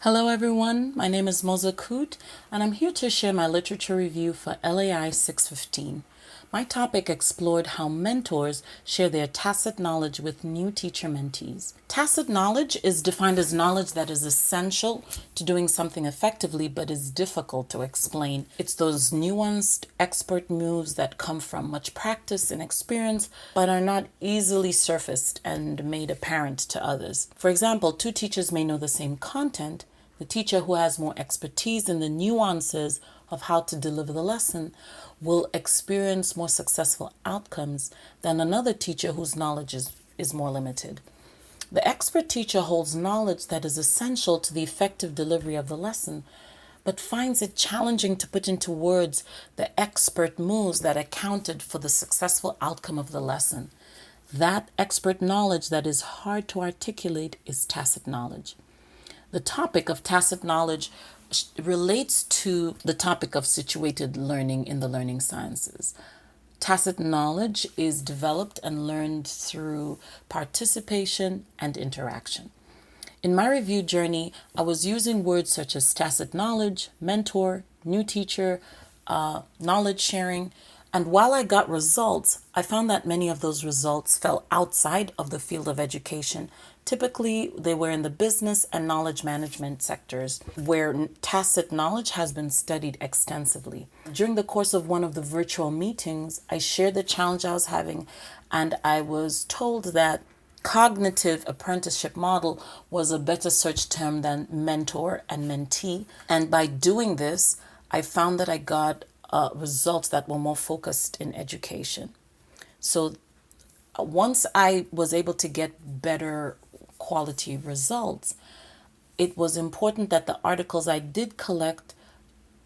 Hello everyone, my name is Moza Coote and I'm here to share my literature review for LAI 615. My topic explored how mentors share their tacit knowledge with new teacher mentees. Tacit knowledge is defined as knowledge that is essential to doing something effectively but is difficult to explain. It's those nuanced expert moves that come from much practice and experience but are not easily surfaced and made apparent to others. For example, two teachers may know the same content. The teacher who has more expertise in the nuances of how to deliver the lesson will experience more successful outcomes than another teacher whose knowledge is more limited. The expert teacher holds knowledge that is essential to the effective delivery of the lesson, but finds it challenging to put into words the expert moves that accounted for the successful outcome of the lesson. That expert knowledge that is hard to articulate is tacit knowledge. The topic of tacit knowledge relates to the topic of situated learning in the learning sciences. Tacit knowledge is developed and learned through participation and interaction. In my review journey, I was using words such as tacit knowledge, mentor, new teacher, knowledge sharing, and while I got results, I found that many of those results fell outside of the field of education. Typically, they were in the business and knowledge management sectors, where tacit knowledge has been studied extensively. During the course of one of the virtual meetings, I shared the challenge I was having, and I was told that cognitive apprenticeship model was a better search term than mentor and mentee. And by doing this, I found that I got results that were more focused in education. So once I was able to get better quality results, it was important that the articles I did collect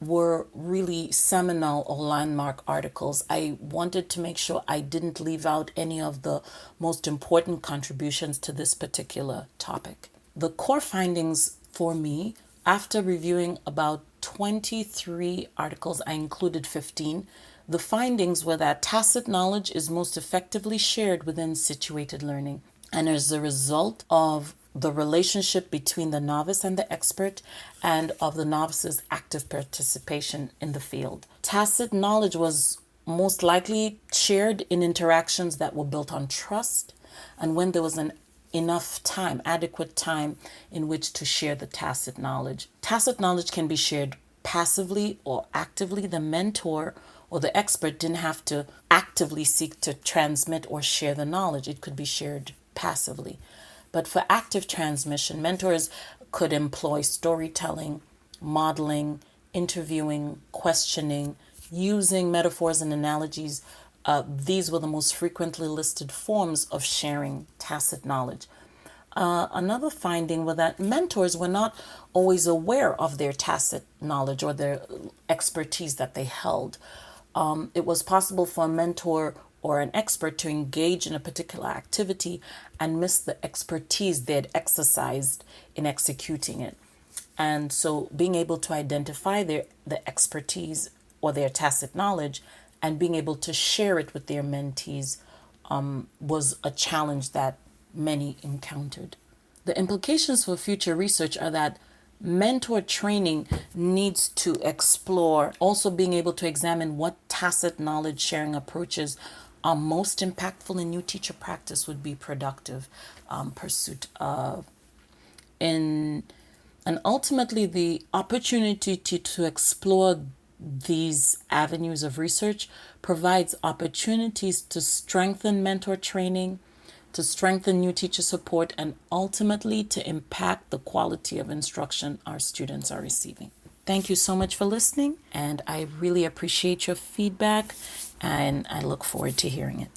were really seminal or landmark articles. I wanted to make sure I didn't leave out any of the most important contributions to this particular topic. The core findings for me, after reviewing about 23 articles, I included 15. The findings were that tacit knowledge is most effectively shared within situated learning, and as a result of the relationship between the novice and the expert and of the novice's active participation in the field. Tacit knowledge was most likely shared in interactions that were built on trust and when there was enough time, adequate time in which to share the tacit knowledge. Tacit knowledge can be shared passively or actively. The mentor or the expert didn't have to actively seek to transmit or share the knowledge. It could be shared passively. But for active transmission, mentors could employ storytelling, modeling, interviewing, questioning, using metaphors and analogies. These were the most frequently listed forms of sharing tacit knowledge. Another finding was that mentors were not always aware of their tacit knowledge or their expertise that they held. It was possible for a mentor or an expert to engage in a particular activity and miss the expertise they had exercised in executing it. And so being able to identify the expertise or their tacit knowledge and being able to share it with their mentees was a challenge that many encountered. The implications for future research are that mentor training needs to explore also being able to examine what tacit knowledge sharing approaches are most impactful in new teacher practice would be productive pursuit of. And ultimately, the opportunity to explore these avenues of research provides opportunities to strengthen mentor training, to strengthen new teacher support, and ultimately to impact the quality of instruction our students are receiving. Thank you so much for listening, and I really appreciate your feedback, and I look forward to hearing it.